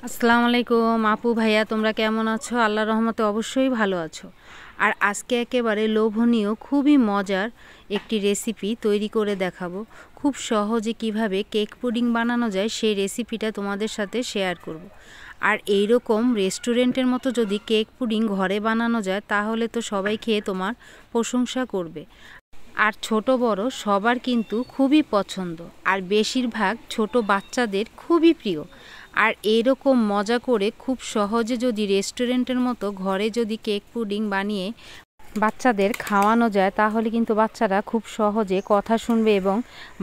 আসসালামু আলাইকুম আপু ভাইয়া, তোমরা কেমন আছো? আল্লাহর রহমতে অবশ্যই ভালো আছো। আর আজকে একেবারে লোভনীয় খুবই মজার একটি রেসিপি তৈরি করে দেখাবো। খুব সহজে কিভাবে কেক পুডিং বানানো যায় সেই রেসিপিটা তোমাদের সাথে শেয়ার করব। আর এই রকম রেস্টুরেন্টের মতো যদি কেক পুডিং ঘরে বানানো যায় তাহলে তো সবাই খেয়ে তোমার প্রশংসা করবে। আর ছোট বড় সবার কিন্তু খুবই পছন্দ, আর বেশিরভাগ ছোট বাচ্চাদের খুবই প্রিয়। আর এরকম মজা করে খুব সহজে যদি রেস্টুরেন্টের মতো ঘরে যদি কেক পুডিং বানিয়ে বাচ্চাদের খাওয়ানো যায় তাহলে কিন্তু বাচ্চারা খুব সহজে কথা শুনবে এবং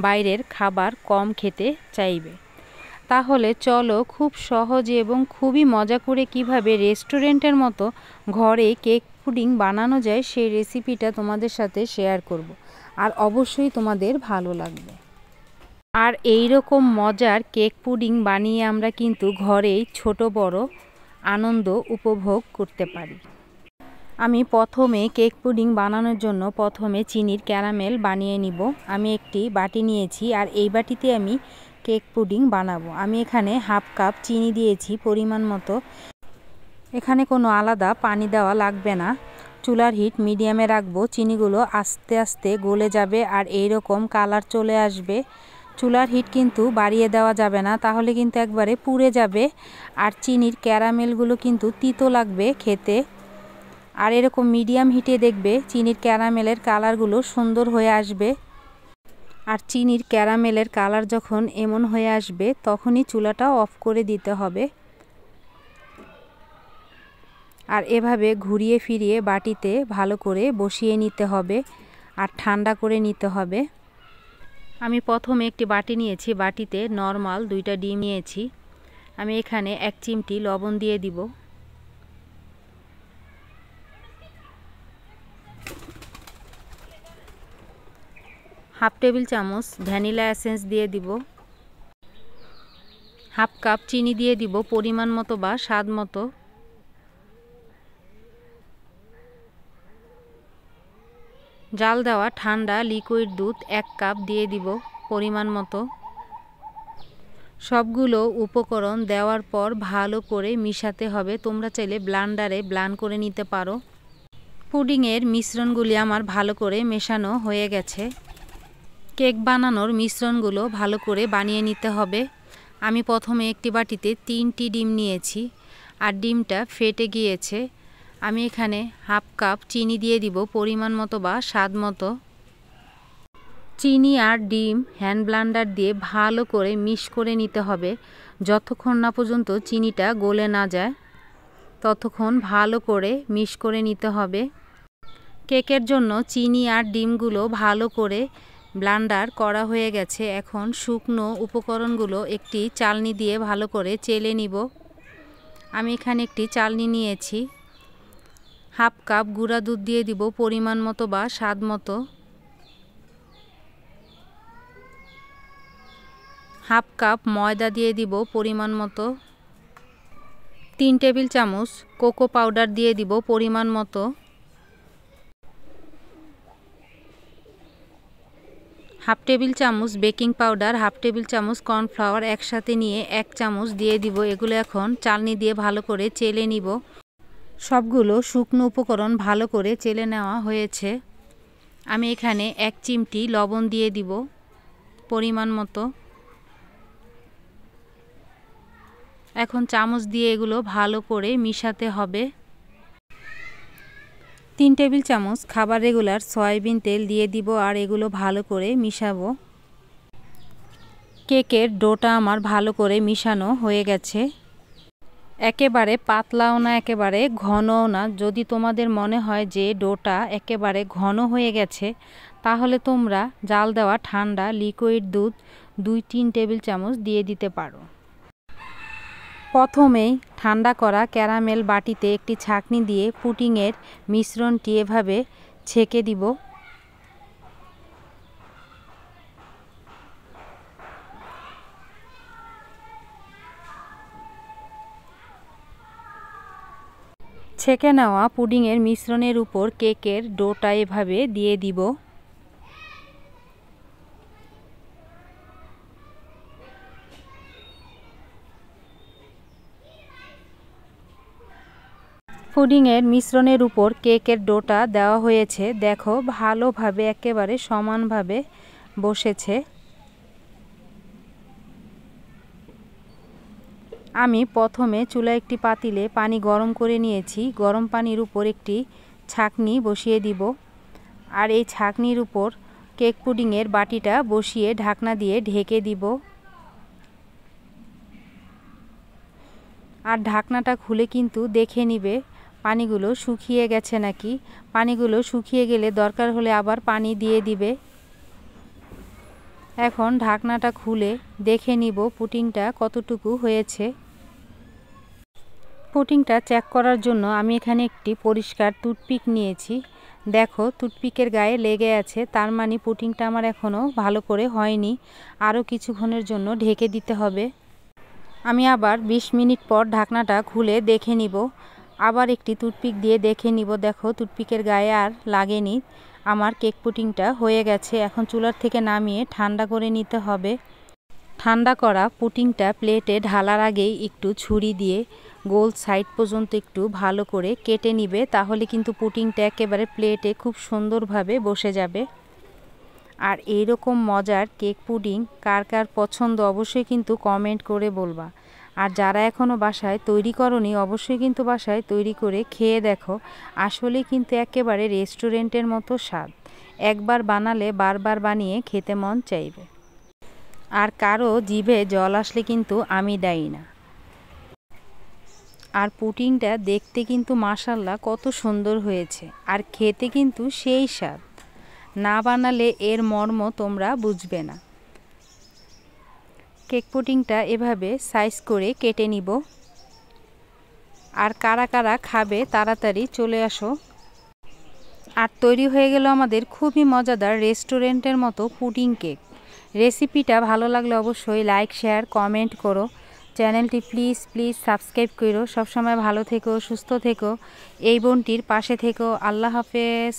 বাইরের খাবার কম খেতে চাইবে। তাহলে চলো খুব সহজে এবং খুবই মজা করে কিভাবে রেস্টুরেন্টের মতো ঘরে কেক পুডিং বানানো যায় সেই রেসিপিটা তোমাদের সাথে শেয়ার করব। আর অবশ্যই তোমাদের ভালো লাগবে। আর এই রকম মজার কেক পুডিং বানিয়ে আমরা কিন্তু ঘরেই ছোট বড় আনন্দ উপভোগ করতে পারি। আমি প্রথমে কেক পুডিং বানানোর জন্য প্রথমে চিনির ক্যারামেল বানিয়ে নিব। আমি একটি বাটি নিয়েছি, আর এই বাটিতে আমি কেক পুডিং বানাবো। আমি এখানে হাফ কাপ চিনি দিয়েছি পরিমাণ মতো। এখানে কোনো আলাদা পানি দেওয়া লাগবে না। চুলার হিট মিডিয়ামে রাখবো। চিনিগুলো আস্তে আস্তে গলে যাবে আর এই রকম কালার চলে আসবে। চুলার হিট কিন্তু বাড়িয়ে দেওয়া যাবে না, তাহলে কিন্তু একবারে পুড়ে যাবে। আর চিনির ক্যারামেলগুলো কিন্তু তিতো লাগবে খেতে। আর এরকম মিডিয়াম হিটে দেখবে চিনির ক্যারামেলের কালারগুলো সুন্দর হয়ে আসবে। আর চিনির ক্যারামেলের কালার যখন এমন হয়ে আসবে তখনই চুলাটা অফ করে দিতে হবে। আর এভাবে ঘুরিয়ে ফিরিয়ে বাটিতে ভালো করে বসিয়ে নিতে হবে আর ঠান্ডা করে নিতে হবে। আমি প্রথমে একটি বাটি নিয়েছি, বাটিতে নরমাল 2টা ডিম নিয়েছি। আমি এখানে 1 চিমটি লবণ দিয়ে দিব। হাফ টেবিল চামচ ভ্যানিলা এসেন্স দিয়ে দিব। হাফ কাপ চিনি দিয়ে দিব পরিমাণ মতো বা স্বাদ মতো। জাল দেওয়া ঠান্ডা লিকুইড দুধ 1 কাপ দিয়ে দিব পরিমাণ মতো। সবগুলো উপকরণ দেওয়ার পর ভালো করে মিশাতে হবে। তোমরা চাইলে ব্লান্ডারে ব্লান্ড করে নিতে পারো। পুডিংয়ের মিশ্রণগুলি আমার ভালো করে মেশানো হয়ে গেছে। কেক বানানোর মিশ্রণগুলো ভালো করে বানিয়ে নিতে হবে। আমি প্রথমে একটি বাটিতে 3টি ডিম নিয়েছি, আর ডিমটা ফেটে গিয়েছে। আমি এখানে হাফ কাপ চিনি দিয়ে দিব পরিমাণ মতো বা স্বাদ মতো। চিনি আর ডিম হ্যান্ড ব্লান্ডার দিয়ে ভালো করে মিক্স করে নিতে হবে। যতক্ষণ না পর্যন্ত চিনিটা গলে না যায় ততক্ষণ ভালো করে মিক্স করে নিতে হবে। কেকের জন্য চিনি আর ডিমগুলো ভালো করে ব্লান্ডার করা হয়ে গেছে। এখন শুকনো উপকরণগুলো একটি চালনি দিয়ে ভালো করে চেলে নিব। আমি এখানে একটি চালনি নিয়েছি। হাফ কাপ গুঁড়া দুধ দিয়ে দিব পরিমাণ মতো বা স্বাদ মতো। হাফ কাপ ময়দা দিয়ে দিব পরিমাণ মতো। 3 টেবিল চামচ কোকো পাউডার দিয়ে দিব পরিমাণ মতো। হাফ টেবিল চামচ বেকিং পাউডার, হাফ টেবিল চামচ কর্নফ্লাওয়ার একসাথে নিয়ে 1 চামচ দিয়ে দিব। এগুলো এখন চালনি দিয়ে ভালো করে চেলে নিব। সবগুলো শুকনো উপকরণ ভালো করে চেলে নেওয়া হয়েছে। আমি এখানে 1 চিমটি লবণ দিয়ে দিব পরিমাণ মতো। এখন চামচ দিয়ে এগুলো ভালো করে মিশাতে হবে। 3 টেবিল চামচ খাবার রেগুলার সয়াবিন তেল দিয়ে দিব আর এগুলো ভালো করে মিশাবো। কেকের ডোটা আমার ভালো করে মিশানো হয়ে গেছে। একেবারে পাতলাও না একেবারে ঘনও না। যদি তোমাদের মনে হয় যে ডোটা একেবারে ঘন হয়ে গেছে তাহলে তোমরা জাল দেওয়া ঠান্ডা লিকুইড দুধ 2-3 টেবিল চামচ দিয়ে দিতে পারো। প্রথমেই ঠান্ডা করা ক্যারামেল বাটিতে একটি ছাঁকনি দিয়ে পুডিংয়ের মিশ্রণটি এভাবে ছেঁকে দিব। ছেঁকে নেওয়া পুডিংয়ের মিশ্রণের উপর কেকের ডোটা এভাবে দিয়ে দিব। পুডিংয়ের মিশ্রণের উপর কেকের ডোটা দেওয়া হয়েছে। দেখো ভালোভাবে একেবারে সমানভাবে বসেছে। আমি প্রথমে চুলায় একটি পাতিলে পানি গরম করে নিয়েছি। গরম পানির উপর একটি ছাঁকনি বসিয়ে দিব। আর এই ছাঁকনির উপর কেক পুডিংয়ের বাটিটা বসিয়ে ঢাকনা দিয়ে ঢেকে দিব। আর ঢাকনাটা খুলে কিন্তু দেখে নিবে পানিগুলো শুকিয়ে গেছে নাকি। পানিগুলো শুকিয়ে গেলে দরকার হলে আবার পানি দিয়ে দিবে। এখন ঢাকনাটা খুলে দেখে নিব পুডিংটা কতটুকু হয়েছে। পুডিংটা চেক করার জন্য আমি এখানে একটি পরিষ্কার টুথপিক নিয়েছি। দেখো টুথপিকের গায়ে লেগে আছে, তার মানে পুডিংটা আমার এখনও ভালো করে হয়নি। আরও কিছুক্ষণের জন্য ঢেকে দিতে হবে। আমি আবার 20 মিনিট পর ঢাকনাটা খুলে দেখে নিব। আবার একটি টুথপিক দিয়ে দেখে নিব। দেখো টুথপিকের গায়ে আর লাগেনি। আমার কেক পুডিংটা হয়ে গেছে। এখন চুলার থেকে নামিয়ে ঠান্ডা করে নিতে হবে। ঠান্ডা করা পুডিংটা প্লেটে ঢালার আগেই একটু ছুরি দিয়ে গোল সাইড পর্যন্ত একটু ভালো করে কেটে নিবে, তাহলে কিন্তু পুডিংটা একেবারে প্লেটে খুব সুন্দরভাবে বসে যাবে। আর এইরকম মজার কেক পুডিং কার কার পছন্দ অবশ্যই কিন্তু কমেন্ট করে বলবা। আর যারা এখনও বাসায় তৈরি করনি অবশ্যই কিন্তু বাসায় তৈরি করে খেয়ে দেখো। আসলে কিন্তু একেবারে রেস্টুরেন্টের মতো স্বাদ। একবার বানালে বারবার বানিয়ে খেতে মন চাইবে। আর কারো জিভে জল আসলে কিন্তু আমি দেই না। আর পুডিংটা দেখতে কিন্তু মাশাআল্লাহ কত সুন্দর হয়েছে, আর খেতে কিন্তু সেই স্বাদ। না বানালে এর মর্ম তোমরা বুঝবে না। কেক পুডিংটা এভাবে সাইজ করে কেটে নিব। আর কারা কারা খাবে তাড়াতাড়ি চলে আসো। আর তৈরি হয়ে গেল আমাদের খুবই মজাদার রেস্টুরেন্টের মতো পুডিং কেক। রেসিপিটা ভালো লাগলে অবশ্যই লাইক শেয়ার কমেন্ট করো। চ্যানেলটি প্লিজ সাবস্ক্রাইব করো। সবসময় ভালো থেকো, সুস্থ থেকো, এই বোনটির পাশে থেকো। আল্লাহ হাফেজ।